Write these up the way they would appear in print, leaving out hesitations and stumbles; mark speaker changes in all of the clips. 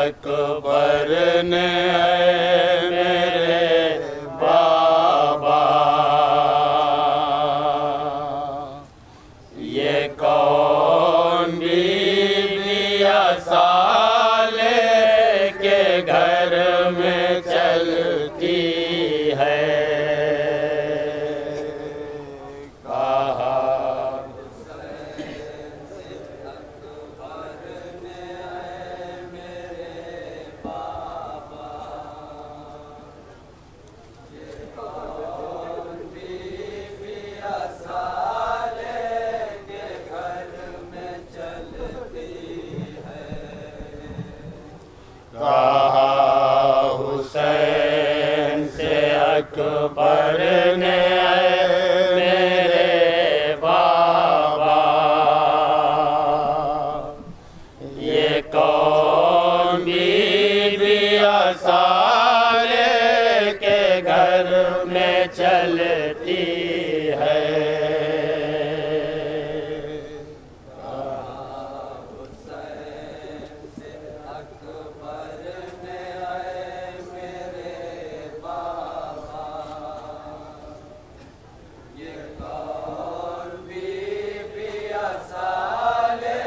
Speaker 1: अकबर ने मेरे बाबा ये कौन बीबिया साले के घर में चलती है। हुसैन से अकबर ने मेरे बाबा ये कौन बीबिया साले के घर में चलती है।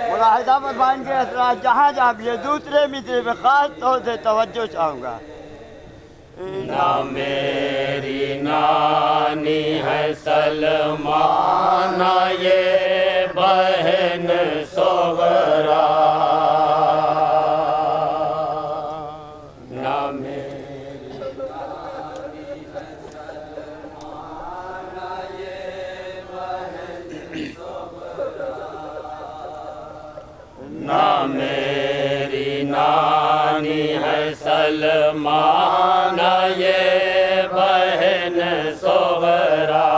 Speaker 2: मुलाहिज़ा फरमाएंगे हज़रात, जहाँ जहाँ भी है दूसरे मिसरे में ख़ास तौर से तवज्जो चाहूँगा।
Speaker 1: ना मेरी नानी है सलमाना ये बहन सोगरा, ना मेरी नानी है सलमाना ये बहन सोगरा, ना मेरी नानी है सलमाना ये बहन सोगरा,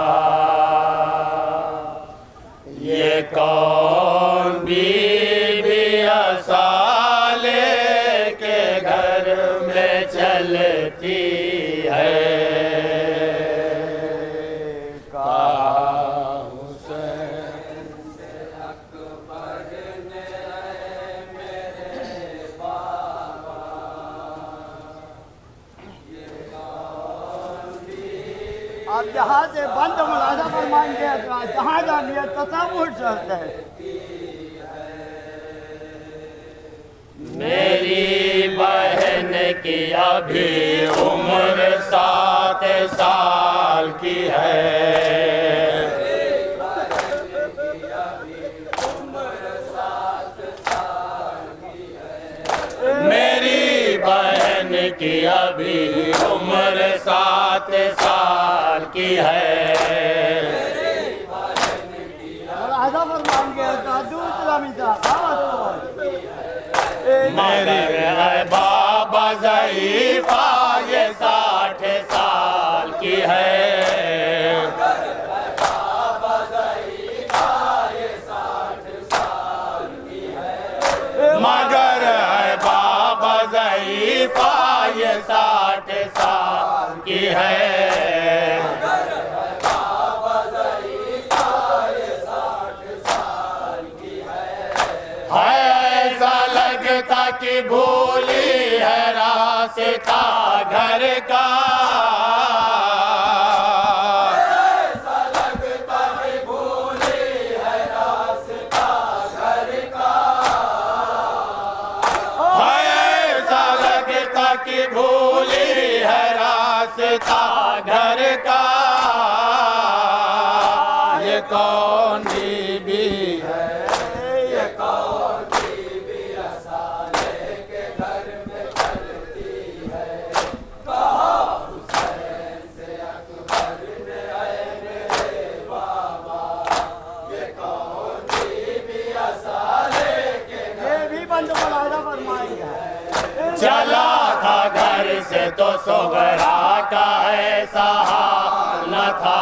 Speaker 1: ये कौन बीबिया साले के घर में चलती है।
Speaker 2: आप जहाँ से बंद मुलाहिज़ा फरमाएंगे जहाँ जहाँ भी तसव्वुर चलते हैं।
Speaker 1: मेरी बहन की अभी उम्र 7 साल की है, मेरी बहन की अभी उम्र 7 साल की है।
Speaker 2: मुलाहिज़ा फरमाएंगे दूसरा
Speaker 1: मेरे बाबा ज़ईफ़ा ये 60 साल की है, मगर है बाबा ज़ईफ़ा ये 60 साल की है। ऐसा लगता कि भूली है रास्ता घर का, ऐसा लगता कि भूली है रास्ता घर का, ऐसा लगता कि भूली है रास्ता घर का, ये कौन बीबी है, ये कौन बीबिया साले के घर में चलती है। कहा हुसैन से अकबर ने मेरे बाबा ये कौन बीबिया साले के घर
Speaker 2: भी बंद मुलाहिज़ा फरमाएंगे।
Speaker 1: चला था घर से तो सोगरा का ऐसा हाल न था,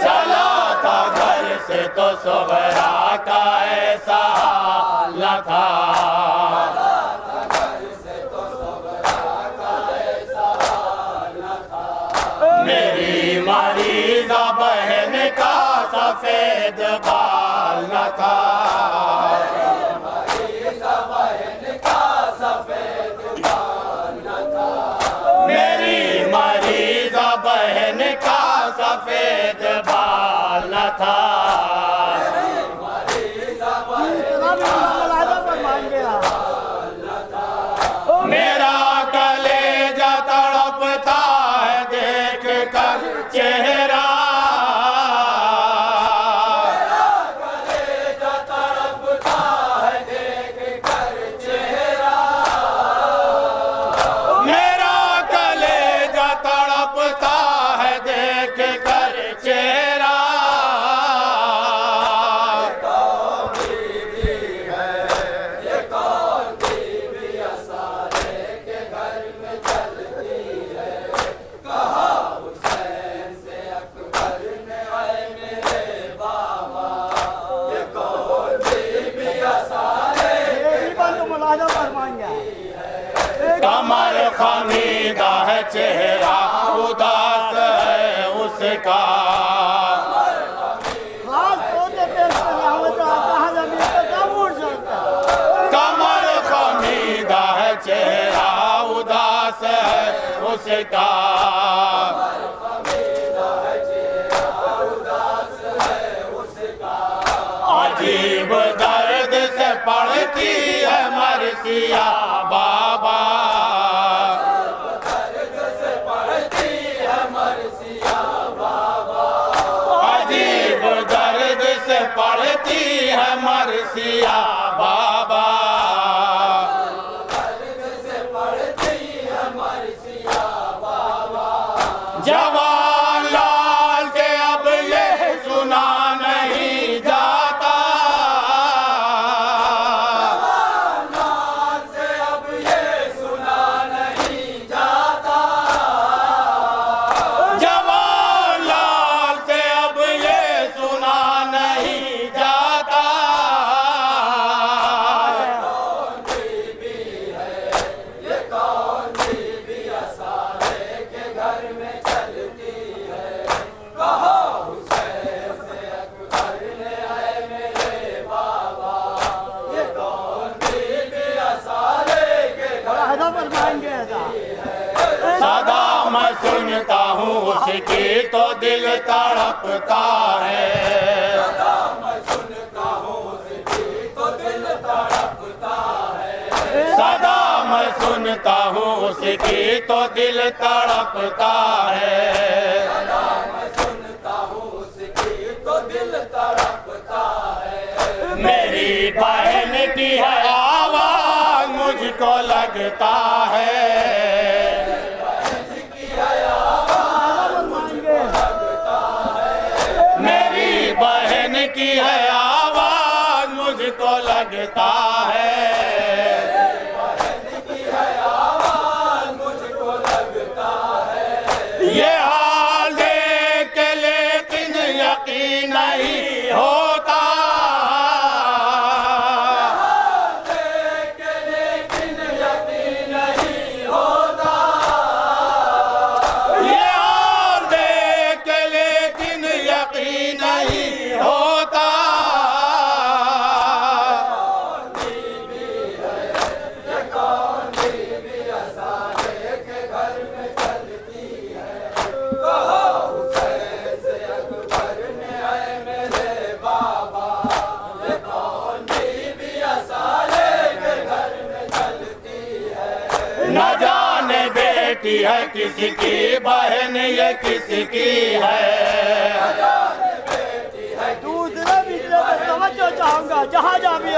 Speaker 1: चला था घर से तो सोगरा का ऐसा हाल न था, मेरी मरीज़ा बहन का सफेद बाल न था, मेरी मरीज़ा बहन का सफेद बाल न था। मेरा कलेजा तड़पता है देख कर चेहरा, कमर खमीदा है चेहरा उदास है उसका, कमर खमीदा है चेहरा उदास है उसका, अजीब दर्द से पड़ती है मरसिया बाबा, अजीब दर्द से पड़ती है मरसिया बाबा, जवान लाल से अब ये सुना नहीं जाता, जवान लाल से अब ये सुना नहीं जाता, सदा मैं सुनता हूँ उसकी तो दिल तड़पता है, सदा मैं सुनता हूँ उसकी तो दिल तड़पता है, सदा मैं सुनता हूँ उसकी तो दिल तड़पता है, सदा मैं सुनता हूँ उसकी तो दिल तड़पता है, मेरी बहन की है आवाज मुझको लगता है, की है आवाज मुझको लगता है, की है आवाज मुझको लगता है, ये हाल देख के लेकिन यकीन नहीं होता, देख के लेकिन यकीन नहीं होता, ये हाल देख के लेकिन यकीन नहीं होता, न जाने बेटी है किसकी बहन ये किसकी है,
Speaker 2: दूसरे मित्र में समझना चाहूंगा जहाँ जा भी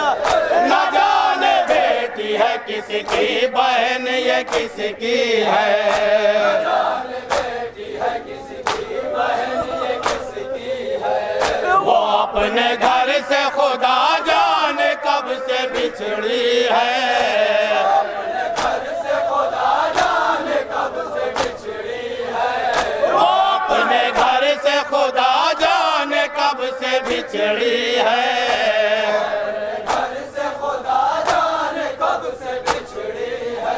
Speaker 1: न जाने बेटी है किसकी बहन ये किसकी है, वो अपने घर से खुदा जाने कब से बिछड़ी है, अपने घर से खुदा जाने कब से बिछड़ी है, घर से खुदा जाने कब से बिछड़ी है,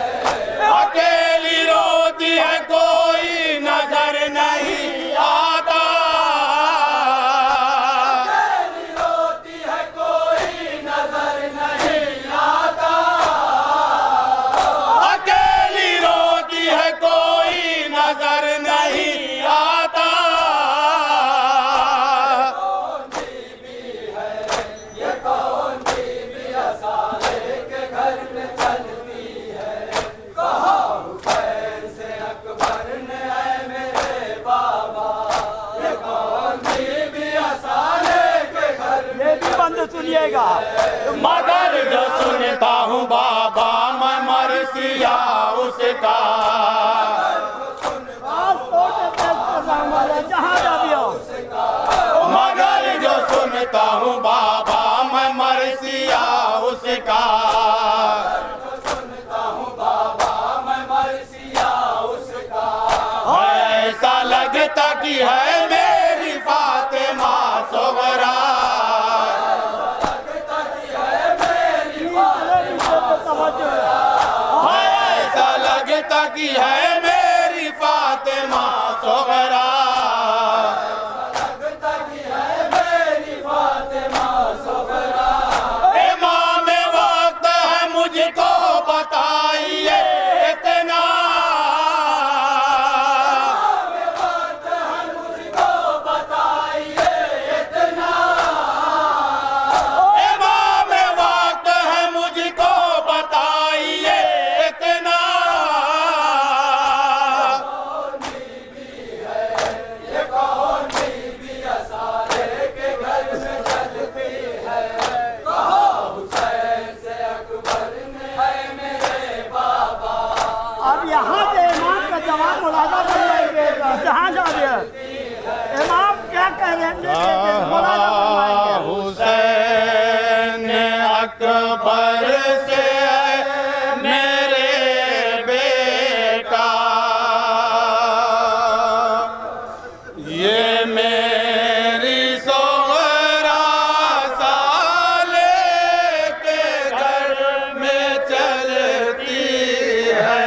Speaker 1: अकेली रोती है कोई नजर नहीं आता,
Speaker 2: तो सुनिएगा।
Speaker 1: मगर जो सुनता हूँ बाबा मैं मरसिया उसका,
Speaker 2: जहाँ जा भी हो।
Speaker 1: मगर जो सुनता हूँ बाबा मैं मरसिया उसका, ऐसा लगता कि है मेरी फातिमा सुगरा, ऐसा लगता कि है मेरी फातिमा सुगरा, इमाम वक्त है मुझको बताइए इतना, इमाम वक्त है मुझको बताइए इतना,
Speaker 2: अब यहाँ से इमाम का जवाब मुलाजा करवाएंगे। जहाँ जा भी हो। इमाम क्या कह रहे हैं? मुलाजा करवाएंगे।
Speaker 1: हुसैन अकबर से मेरे बेटा, ये मेरी सोहरा साले के घर में चलती है।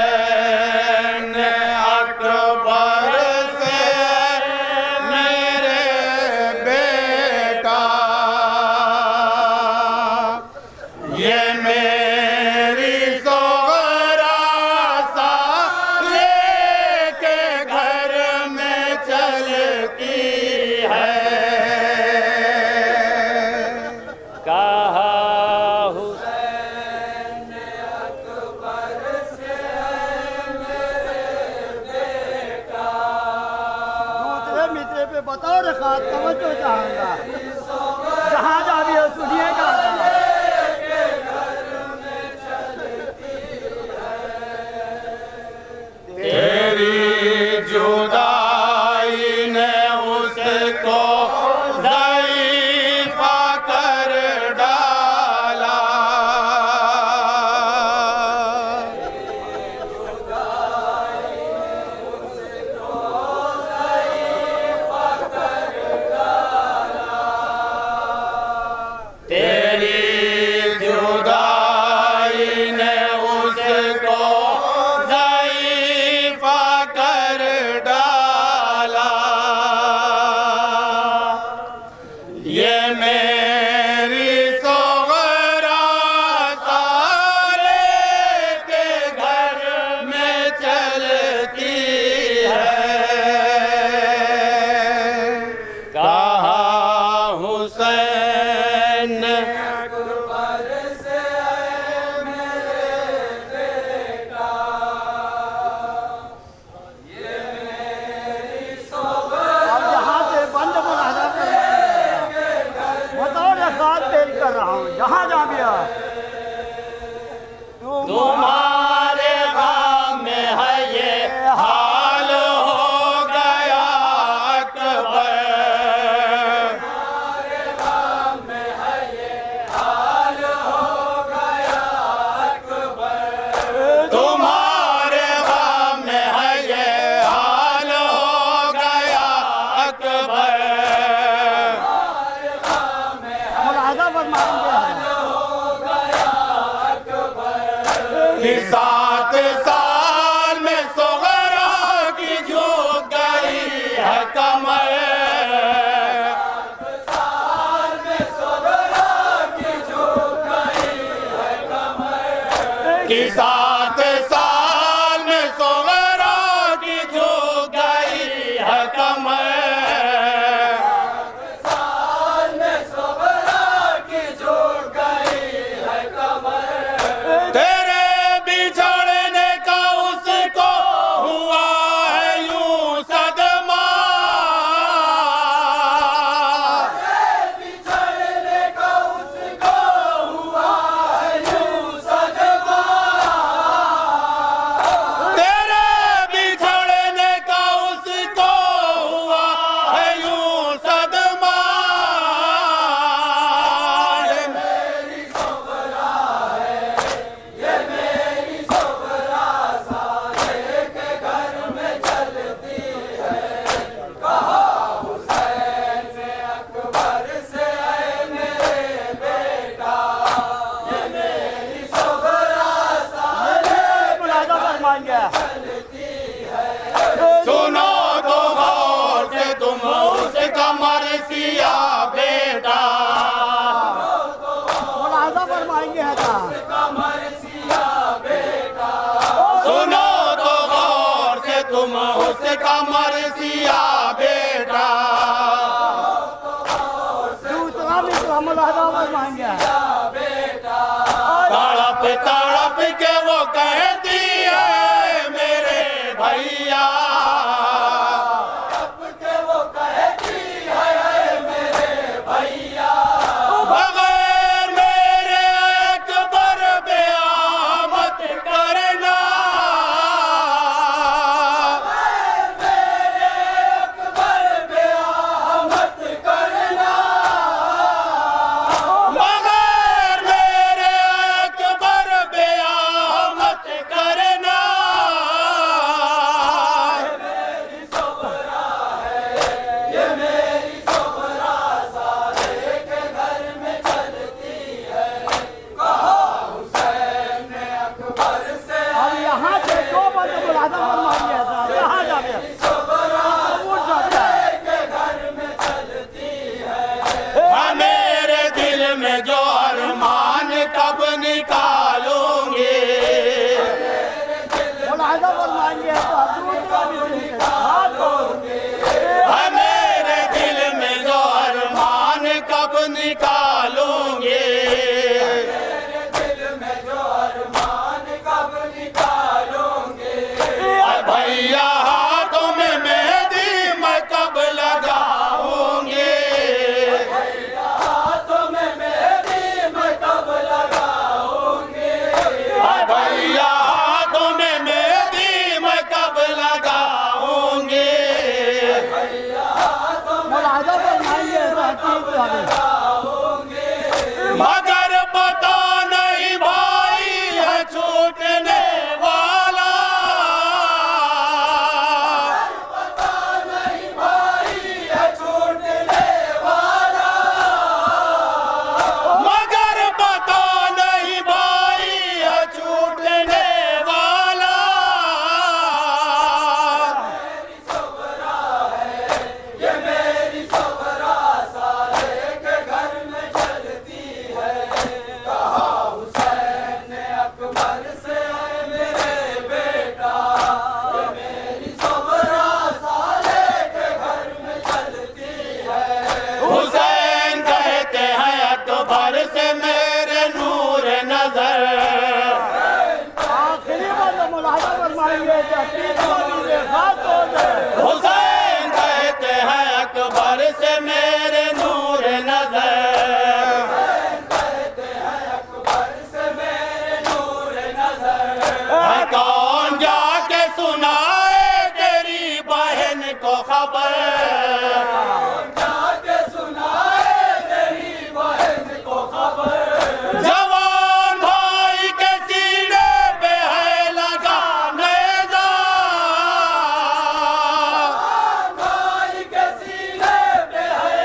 Speaker 1: हुसैन अकबर से मेरे बेटा, ये मेरी सोहरा साले के घर में चलती है। कहा
Speaker 2: दूसरे मित्र पे बताओ रखा तवज्जो चाहूंगा। जहाँ जा भी हो सुनिएगा।
Speaker 1: तेरी जुदाई ने उसको ज़ईफ़ा कर डाला, तेरी जुदाई ने उसको ज़ईफ़ा कर डाला, ये मेरी सोहरा साले के घर में चलती है। कहा हुसैन
Speaker 2: अब यहाँ से बंद मुलाजा करवाएंगे। बताओ रखा तेल कर रहा हूँ। जहाँ जा भी हो।
Speaker 1: तुम्हारे गाँव में है ये हाल हो गया अकबर, तुम्हारे गाँव में है ये हाल हो गया अकबर,
Speaker 2: मुलाजा फरमाएंगे।
Speaker 1: कि 7 साल में सोहरा की झुक गई है कमर, कि 7 साल में सोगरा की झुक गई है कमर।
Speaker 3: 7 साल में सोगरा की झुक गई है कमर।
Speaker 1: तेरे बिछड़ने का उसको हुआ है यूं सदमा।
Speaker 3: बिछड़ने का उसको हुआ है यूं सदमा।
Speaker 1: तेरे बिछड़ने का उसको हुआ है यूं सदमा।
Speaker 3: ये मेरी सोगरा है, ये मेरी सोगरा साले के घर में चलती है। कहा हुसैन ने अकबर से, ऐ मेरे बेटा, ये मेरी सोगरा साले
Speaker 2: मुलाजा फरमाएंगे।
Speaker 1: सुनो तो गौर से तुम उसका मरसिया बेटा।
Speaker 2: मुलाजा फरमाएंगे है था।
Speaker 3: मरसिया बेटा।
Speaker 1: सुनो तो गौर से तुम उसका मरसिया बेटा।
Speaker 2: दूसरा भी तो मुलाजा फरमाएंगे।
Speaker 1: तड़प तड़प के वो कहती है मेरे भैया।
Speaker 3: के वो कहती है, ऐ मेरे भैया।
Speaker 1: बगैर मेरे अकबर ब्याह मत करना।
Speaker 3: मेरे अकबर ब्याह मत करना।
Speaker 1: बगैर मेरे अकबर ब्याह मत करना।
Speaker 3: मेरी सोगरा है, ये मेरी सोगरा साले के घर में चलती है। कहा हुसैन ने अकबर से,
Speaker 2: और यहाँ से दो बार मुलाजा फरमाएंगे है था। कहाँ जावे?
Speaker 3: सोगरा
Speaker 2: उठ जाता है।
Speaker 3: के घर में चलती है।
Speaker 1: हाँ, मेरे दिल में जो अरमान कब निकालूंगी।
Speaker 2: मुलाजा फरमाएंगे है था। दूसरा भी देंगे। हाथ जोड़।
Speaker 1: हाँ, मेरे दिल में जो अरमान कब निकालूंगी।
Speaker 3: दिल में जो अरमान कब निकालोगे।
Speaker 1: भैया हाथों में मेहंदी मैं कब लगाऊंगी।
Speaker 3: हाथों में मेहंदी मैं कब लगाओगे।
Speaker 1: भैया हाथों में मेहंदी मैं कब लगाऊंगी।
Speaker 2: मुलाजा फरमाएंगे है था। तीसरा भी।
Speaker 1: मगर पता नहीं भाई है छूटने वाला।
Speaker 3: पता नहीं भाई है छूटने वाला।
Speaker 1: मगर पता नहीं भाई है छूटने वाला।
Speaker 3: मेरी सोगरा है, ये मेरी सोगरा साले के घर में चलती है। कहा हुसैन ने अकबर से, ऐ मेरे बेटा, ये मेरी सोगरा साले के घर में चलती है।
Speaker 1: हुसैन कहते हैं अकबर से मेरे नूर नजर।
Speaker 2: आखिरी बार मुलाजा फरमाएंगे है था। तीसरा भी दे। हाथ जोड़।
Speaker 1: हुसैन कहते हैं अकबर से मेरे नूर नजर।
Speaker 3: कहते हैं अकबर से मेरे नूर नजर।
Speaker 1: है कौन जाके सुनाए तेरी बहन को खबर।
Speaker 3: जाके सुनाए तेरी बहन को खबर।
Speaker 1: जवान भाई के सीने पे है लगा नेजा।
Speaker 3: भाई के सीने पे है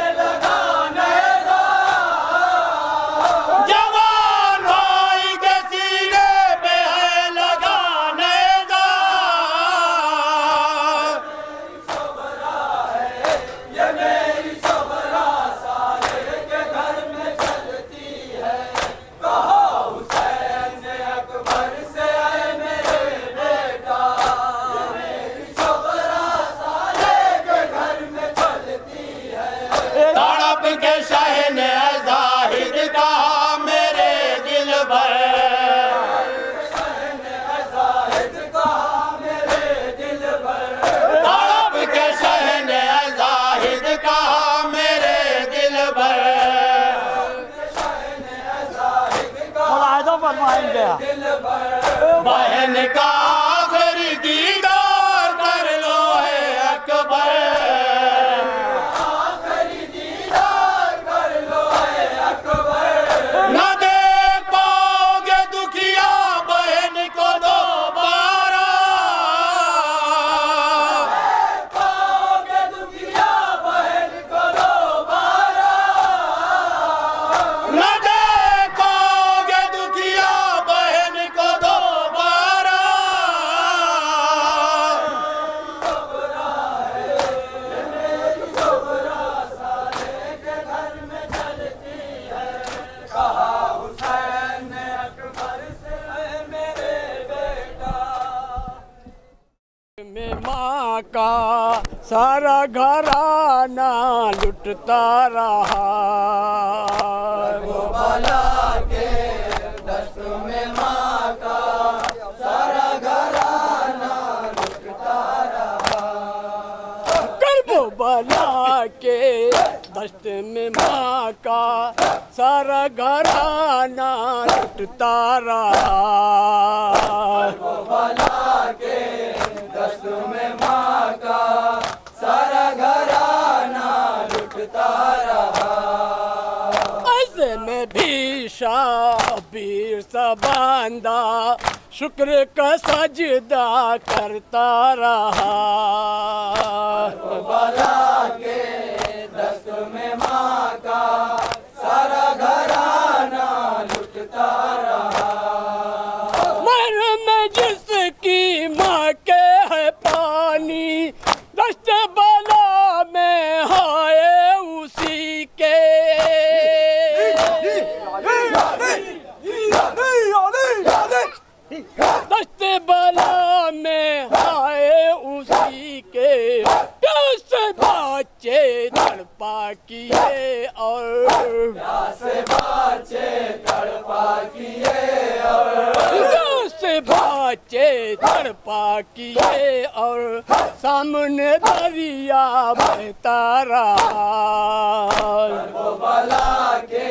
Speaker 1: शहन जाहिद का मेरे दिल भर, तड़प के शहन जाहिद का मेरे दिल भर,
Speaker 2: मुलाहिदा फरमाएंगे
Speaker 1: बहन का आखिरी दीदार कर लो है अकबर, आखिरी दीदार कर लो है अकबर, न देख पाओगे दुखिया बहन को दोबारा, पाओगे दुखिया बहन को दोबारा, न देख पाओगे दुखिया बहन को दोबारा,
Speaker 4: में माँ का सारा घराना लुटता रहा,
Speaker 3: वो बाला के दस्त में माँ का सारा घराना लुटता रहा,
Speaker 4: करबला के दस्त में माँ का सारा घराना लुटता रहा,
Speaker 3: वो बाला के दस्त में माँ का सारा घराना लुटता रहा,
Speaker 4: ऐसे में भी शाबीर सा बांदा शुक्र का सजदा करता रहा,
Speaker 3: बाला के दस्त में माँ का सारा घराना लुटता रहा,
Speaker 4: मन में जिसकी माँ के है पानी दस्त बला में हाय उसी के, दस्त बला में हाय उसी के, प्यास बच्चे तड़पा किए और
Speaker 3: प्यास बच्चे तड़पा किए और
Speaker 4: प्यास बच्चे तड़पा किए और सामने दरिया बहता रहा,
Speaker 3: वो बाला के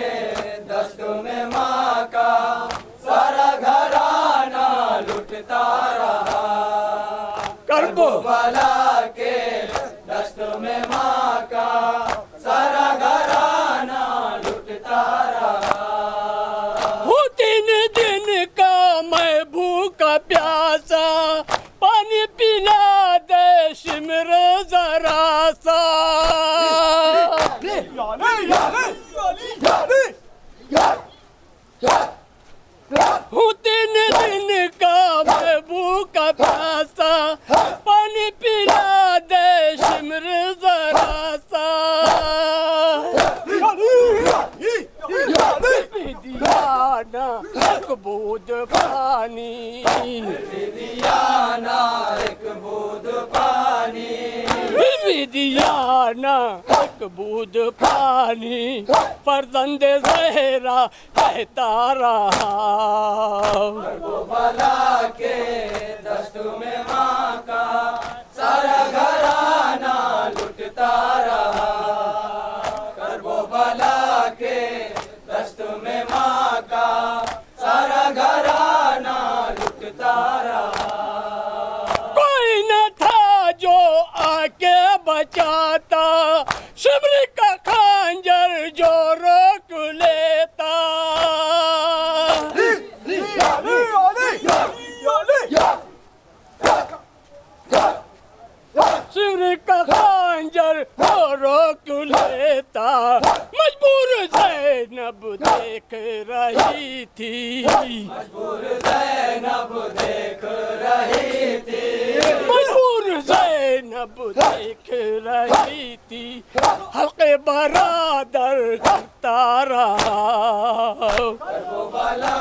Speaker 3: दस्त में माँ का सारा घराना लुटता रहा,
Speaker 4: करबो
Speaker 3: बाला के दस्त में माँ का सारा घराना लुटता रहा,
Speaker 4: हो 3 दिन का मैं भूखा प्यासा पानी पिला दे शिमर जरा सा, हूँ 3 दिन का मैं भूखा प्यासा पानी पिला दे शिमर जरा सा, दियाना एक बूंद पानी,
Speaker 3: दियाना एक बूंद पानी,
Speaker 4: दियाना एक बूंद पानी फर्जंद ज़हरा कहता रहा,
Speaker 3: वो बाला के दस्त में माँ का सारा घराना लुटता रहा, कर वो बाला के दस्त में माँ का सारा घराना लुटता रहा,
Speaker 4: कोई न था जो आके बचाता शिमर का खंजर जो रोक लेता, शिमर का खंजर जो रोक लेता, मजबूर ज़ैनब देख रही थी,
Speaker 3: मजबूर ज़ैनब देख रही थी,
Speaker 4: मजबूर ज़ैनब देख रही थी, हल्के बरादर करता रहा,
Speaker 3: वो बाला